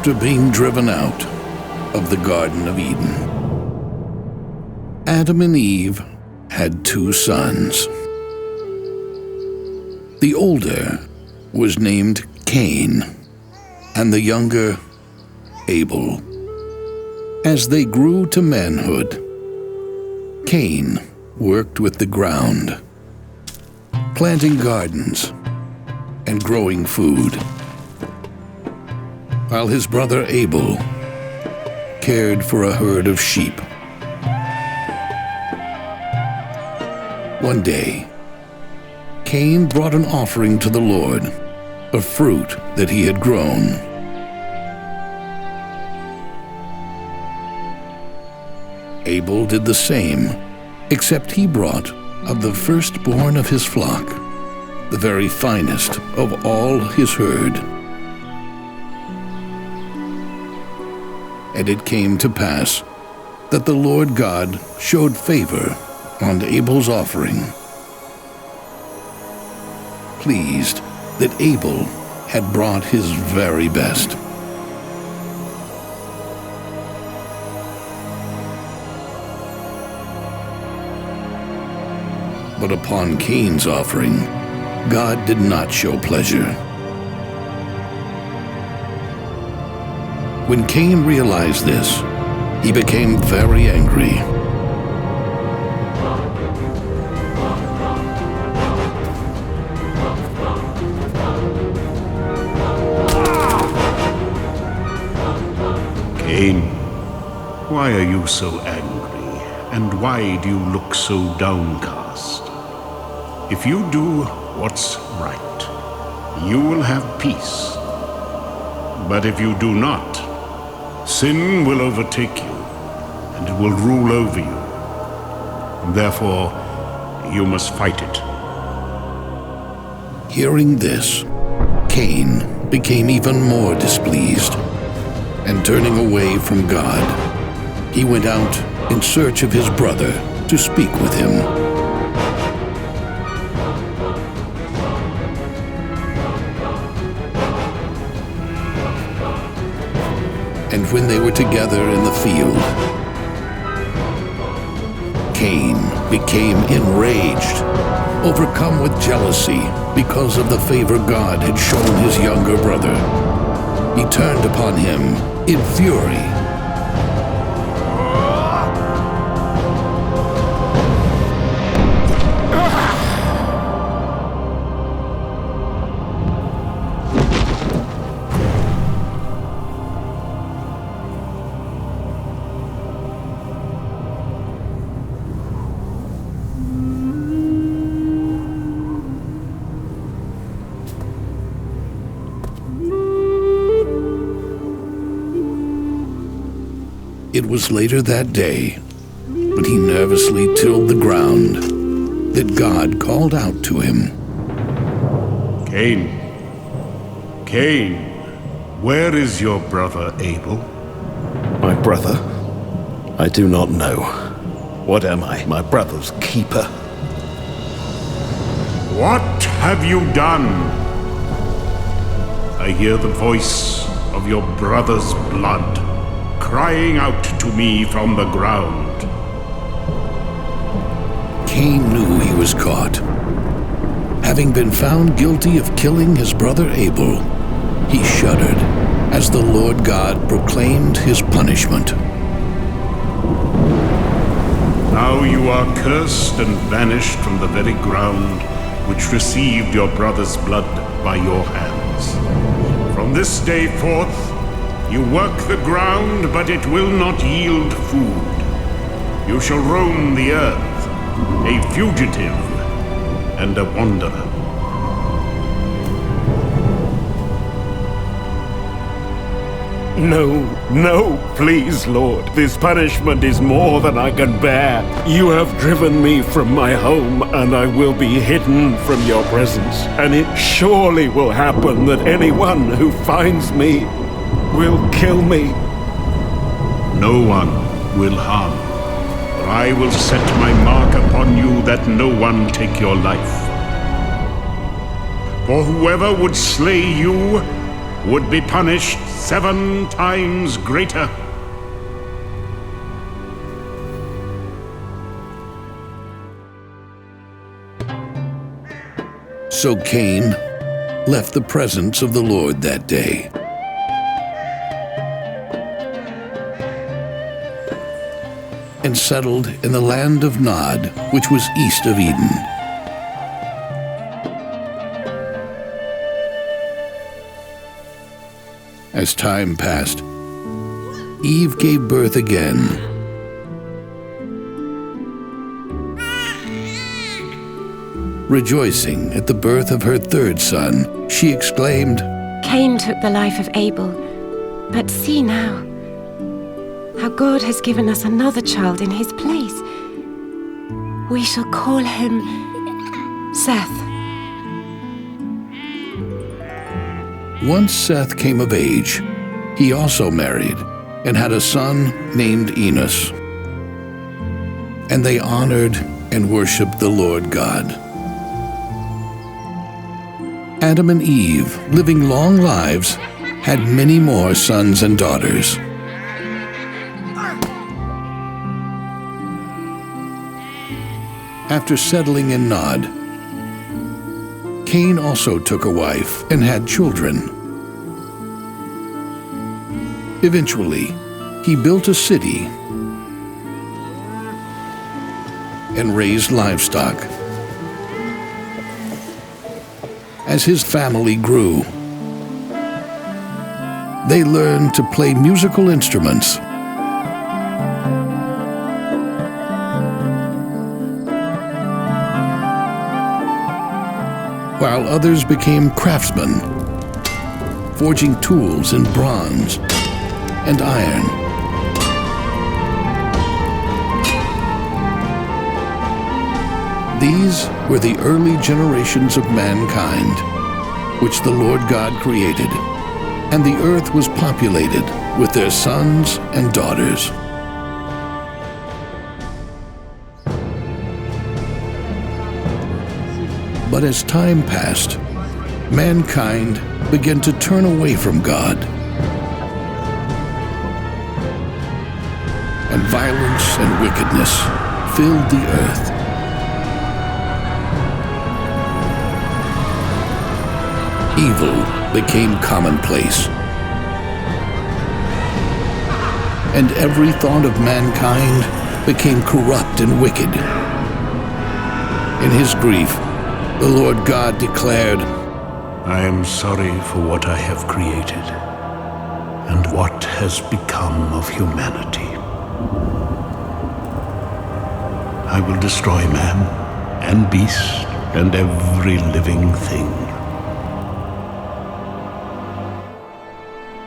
after being driven out of the Garden of Eden. Adam and Eve had 2 sons. The older was named Cain, and the younger Abel. As they grew to manhood, Cain worked with the ground, planting gardens and growing food, while his brother Abel cared for a herd of sheep. One day, Cain brought an offering to the Lord, a fruit that he had grown. Abel did the same, except he brought of the firstborn of his flock, the very finest of all his herd. And it came to pass that the Lord God showed favor on Abel's offering, pleased that Abel had brought his very best. But upon Cain's offering, God did not show pleasure. When Cain realized this, he became very angry. Cain, why are you so angry, and why do you look so downcast? If you do what's right, you will have peace. But if you do not, sin will overtake you, and it will rule over you. Therefore, you must fight it. Hearing this, Cain became even more displeased, and turning away from God, he went out in search of his brother to speak with him. And when they were together in the field, Cain became enraged, overcome with jealousy because of the favor God had shown his younger brother. He turned upon him in fury. It was later that day, when he nervously tilled the ground, that God called out to him. Cain, Cain, where is your brother Abel? My brother? I do not know. What am I, my brother's keeper? What have you done? I hear the voice of your brother's blood crying out to me from the ground. Cain knew he was caught. Having been found guilty of killing his brother Abel, he shuddered as the Lord God proclaimed his punishment. Now you are cursed and banished from the very ground which received your brother's blood by your hands. From this day forth, you work the ground, but it will not yield food. You shall roam the earth, a fugitive and a wanderer. No, please, Lord. This punishment is more than I can bear. You have driven me from my home, and I will be hidden from your presence. And it surely will happen that anyone who finds me will kill me. No one will harm you, for I will set my mark upon you that no one take your life. For whoever would slay you would be punished 7 times greater. So Cain left the presence of the Lord that day. And settled in the land of Nod, which was east of Eden. As time passed, Eve gave birth again. Rejoicing at the birth of her 3rd son, she exclaimed, Cain took the life of Abel, but see now, how God has given us another child in his place. We shall call him Seth. Once Seth came of age, he also married and had a son named Enos. And they honored and worshiped the Lord God. Adam and Eve, living long lives, had many more sons and daughters. After settling in Nod, Cain also took a wife and had children. Eventually, he built a city and raised livestock. As his family grew, they learned to play musical instruments. While others became craftsmen, forging tools in bronze and iron. These were the early generations of mankind, which the Lord God created, and the earth was populated with their sons and daughters. But as time passed, mankind began to turn away from God. And violence and wickedness filled the earth. Evil became commonplace. And every thought of mankind became corrupt and wicked. In his grief, the Lord God declared, I am sorry for what I have created, and what has become of humanity. I will destroy man, and beast, and every living thing.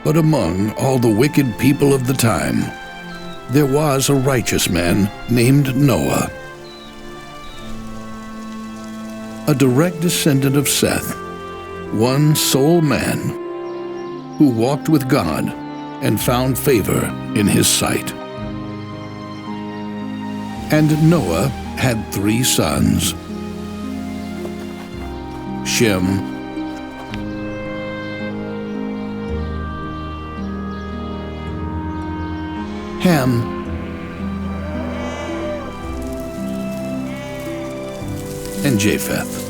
But among all the wicked people of the time, there was a righteous man named Noah, a direct descendant of Seth, one sole man who walked with God and found favor in his sight. And Noah had 3 sons, Shem, Ham, and Japheth.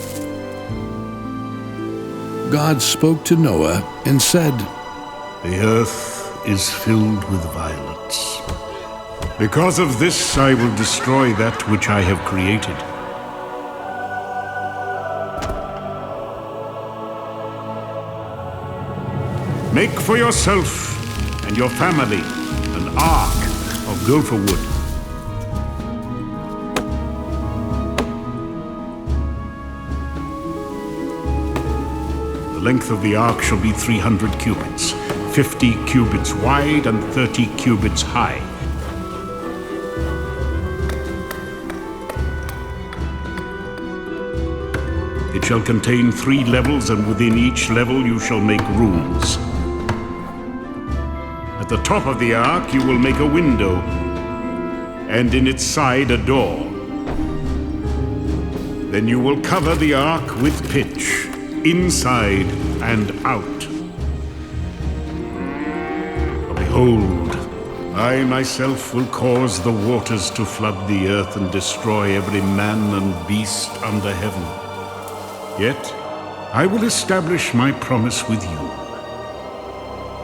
God spoke to Noah and said, The earth is filled with violence. Because of this, I will destroy that which I have created. Make for yourself and your family an ark of gopher wood. The length of the ark shall be 300 cubits, 50 cubits wide and 30 cubits high. It shall contain 3 levels, and within each level you shall make rooms. At the top of the ark you will make a window, and in its side a door. Then you will cover the ark with pitch, inside and out. Behold, I myself will cause the waters to flood the earth and destroy every man and beast under heaven. Yet I will establish my promise with you.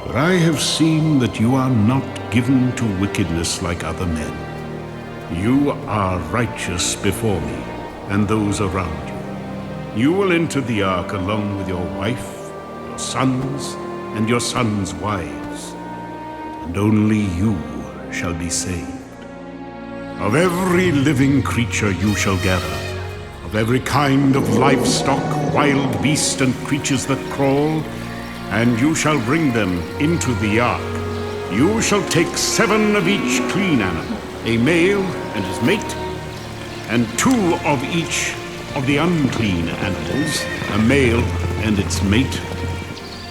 For I have seen that you are not given to wickedness like other men. You are righteous before me and those around you. You will enter the ark along with your wife, your sons, and your sons' wives, and only you shall be saved. Of every living creature you shall gather, of every kind of livestock, wild beast, and creatures that crawl, and you shall bring them into the ark. You shall take 7 of each clean animal, a male and his mate, and 2 of each of the unclean animals, a male and its mate,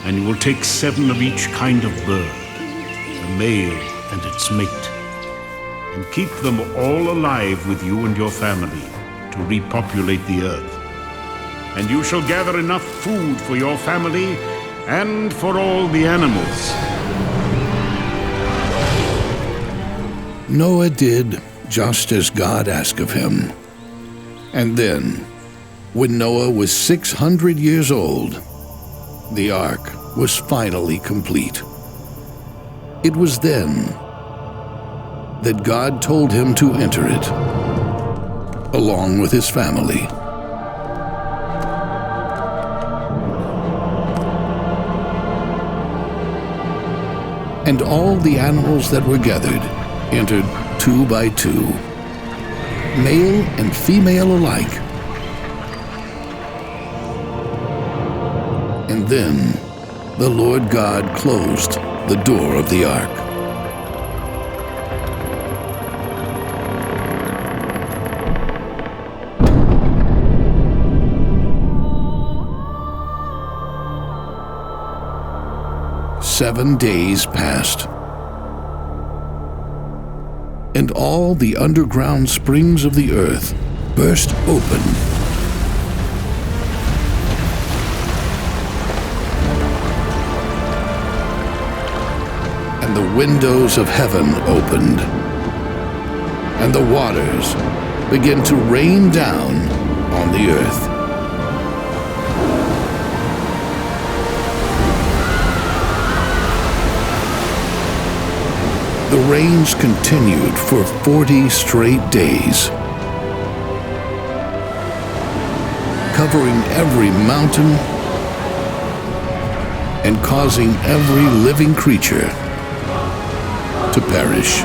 and you will take 7 of each kind of bird, a male and its mate, and keep them all alive with you and your family to repopulate the earth. And you shall gather enough food for your family and for all the animals. Noah did just as God asked of him. And then, when Noah was 600 years old, the ark was finally complete. It was then that God told him to enter it, along with his family. And all the animals that were gathered entered 2 by 2, male and female alike. And then the Lord God closed the door of the ark. "7 days passed, and all the underground springs of the earth burst open. And the windows of heaven opened, and the waters began to rain down on the earth. The rains continued for 40 straight days, covering every mountain and causing every living creature to perish.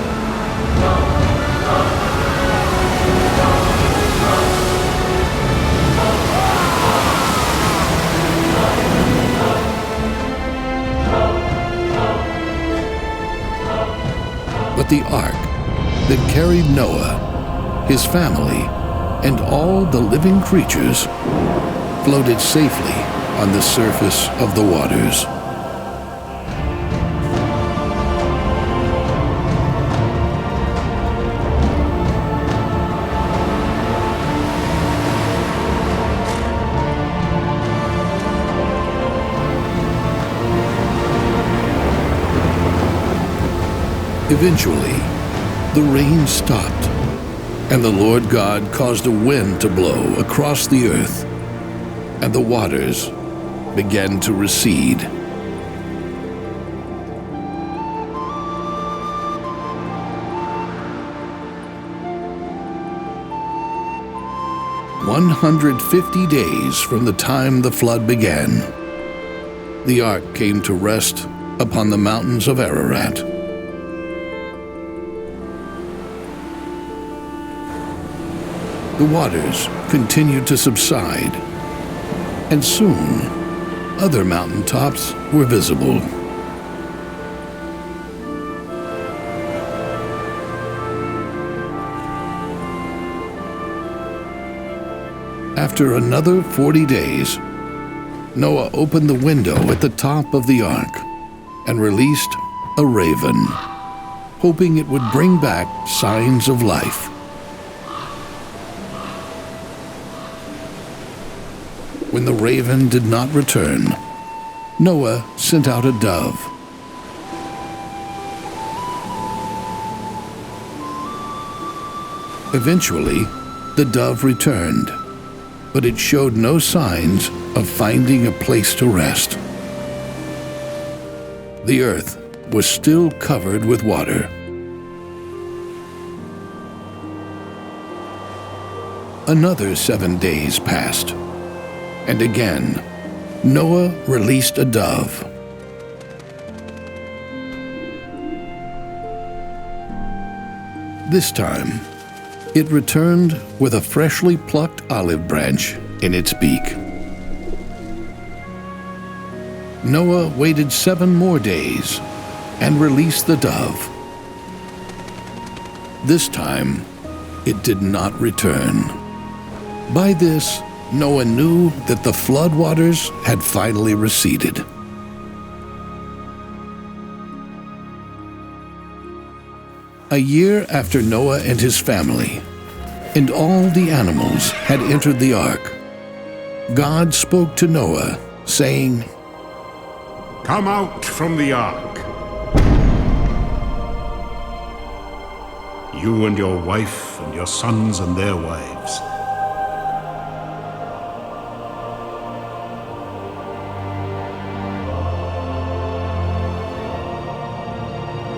But the ark that carried Noah, his family, and all the living creatures floated safely on the surface of the waters. Eventually, the rain stopped, and the Lord God caused a wind to blow across the earth, and the waters began to recede. "150 days from the time the flood began, the ark came to rest upon the mountains of Ararat. The waters continued to subside, and soon other mountaintops were visible. After another 40 days, Noah opened the window at the top of the ark and released a raven, hoping it would bring back signs of life. When the raven did not return, Noah sent out a dove. Eventually, the dove returned, but it showed no signs of finding a place to rest. The earth was still covered with water. Another 7 days passed, and again, Noah released a dove. This time, it returned with a freshly plucked olive branch in its beak. Noah waited 7 more days and released the dove. This time, it did not return. By this, Noah knew that the flood waters had finally receded. A year after Noah and his family, and all the animals had entered the ark, God spoke to Noah, saying, "Come out from the ark, you and your wife and your sons and their wives.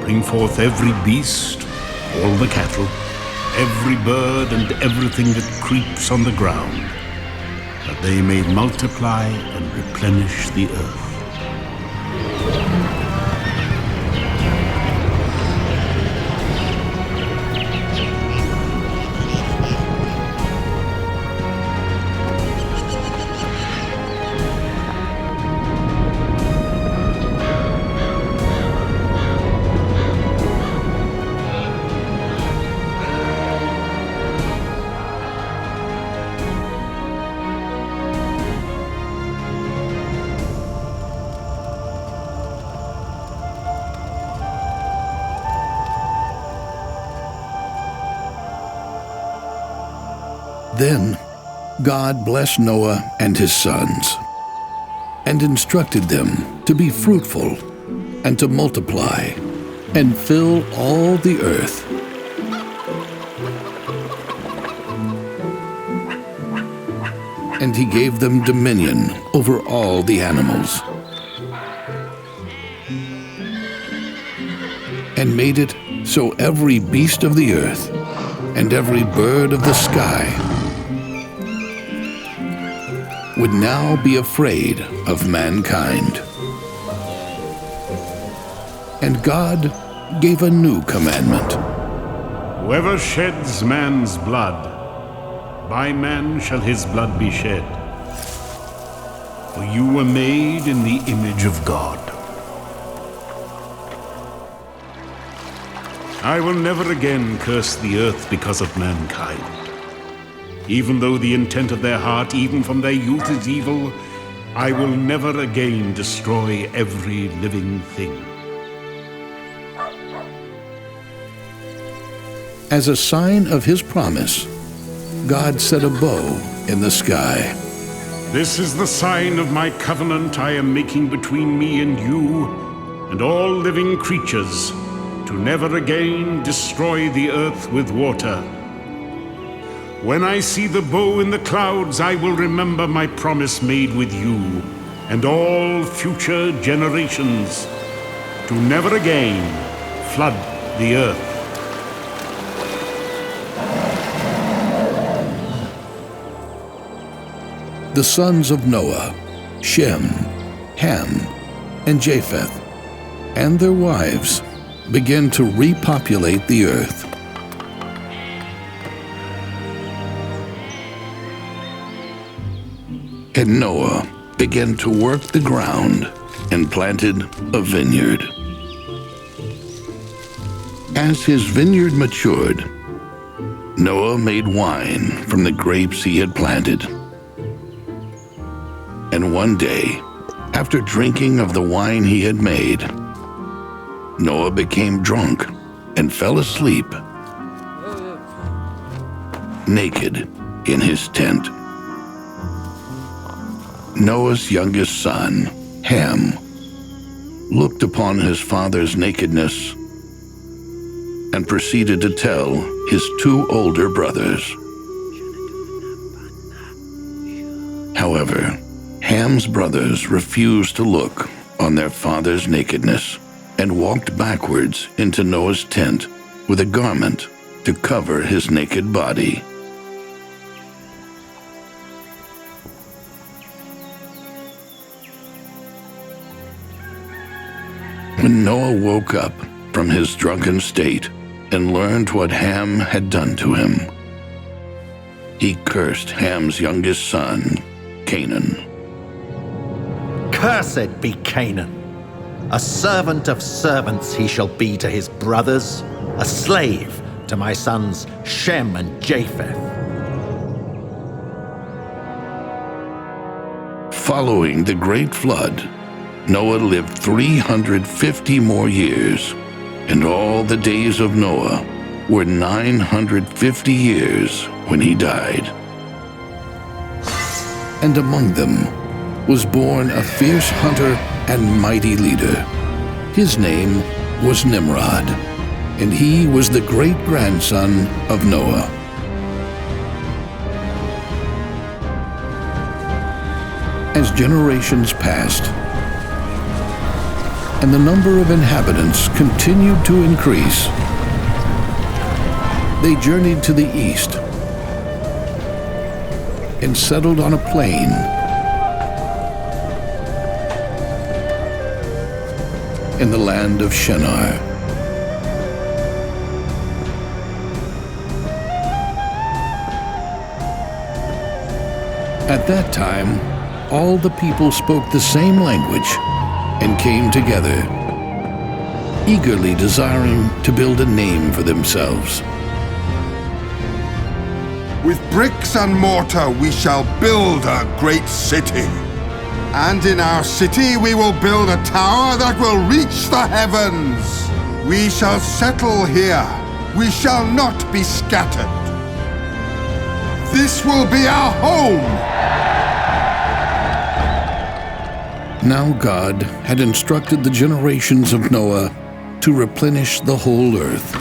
Bring forth every beast, all the cattle, every bird and everything that creeps on the ground, that they may multiply and replenish the earth." Then God blessed Noah and his sons, and instructed them to be fruitful and to multiply and fill all the earth. And he gave them dominion over all the animals, and made it so every beast of the earth and every bird of the sky would now be afraid of mankind. And God gave a new commandment. "Whoever sheds man's blood, by man shall his blood be shed. For you were made in the image of God. I will never again curse the earth because of mankind. Even though the intent of their heart, even from their youth, is evil, I will never again destroy every living thing." As a sign of his promise, God set a bow in the sky. "This is the sign of my covenant I am making between me and you and all living creatures, to never again destroy the earth with water. When I see the bow in the clouds, I will remember my promise made with you and all future generations, to never again flood the earth." The sons of Noah, Shem, Ham, and Japheth, and their wives began to repopulate the earth. And Noah began to work the ground and planted a vineyard. As his vineyard matured, Noah made wine from the grapes he had planted. And one day, after drinking of the wine he had made, Noah became drunk and fell asleep, naked in his tent. Noah's youngest son, Ham, looked upon his father's nakedness and proceeded to tell his two older brothers. However, Ham's brothers refused to look on their father's nakedness and walked backwards into Noah's tent with a garment to cover his naked body. When Noah woke up from his drunken state and learned what Ham had done to him, he cursed Ham's youngest son, Canaan. Cursed be Canaan! A servant of servants he shall be to his brothers, a slave to my sons Shem and Japheth. Following the great flood, Noah lived 350 more years, and all the days of Noah were 950 years when he died. And among them was born a fierce hunter and mighty leader. His name was Nimrod, and he was the great-grandson of Noah. As generations passed, and the number of inhabitants continued to increase, they journeyed to the east and settled on a plain in the land of Shinar. At that time, all the people spoke the same language and came together, eagerly desiring to build a name for themselves. With bricks and mortar we shall build a great city. And in our city we will build a tower that will reach the heavens. We shall settle here. We shall not be scattered. This will be our home. Now God had instructed the generations of Noah to replenish the whole earth.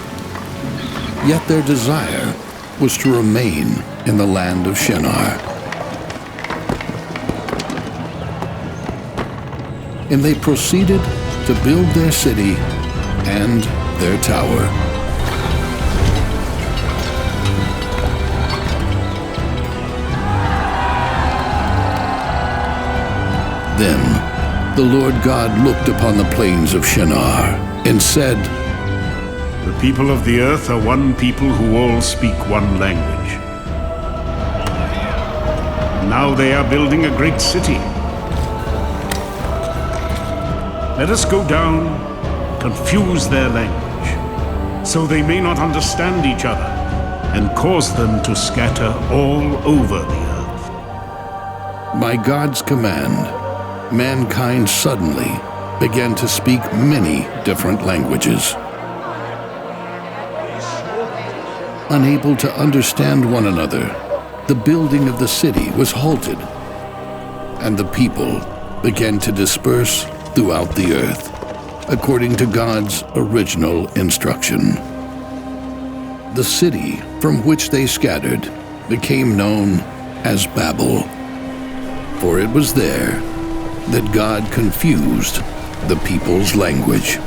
Yet their desire was to remain in the land of Shinar. And they proceeded to build their city and their tower. Then the Lord God looked upon the plains of Shinar and said, The people of the earth are one people who all speak one language. Now they are building a great city. Let us go down, confuse their language, so they may not understand each other, and cause them to scatter all over the earth. By God's command, mankind suddenly began to speak many different languages. Unable to understand one another, the building of the city was halted, and the people began to disperse throughout the earth, according to God's original instruction. The city from which they scattered became known as Babel, for it was there that God confused the people's language.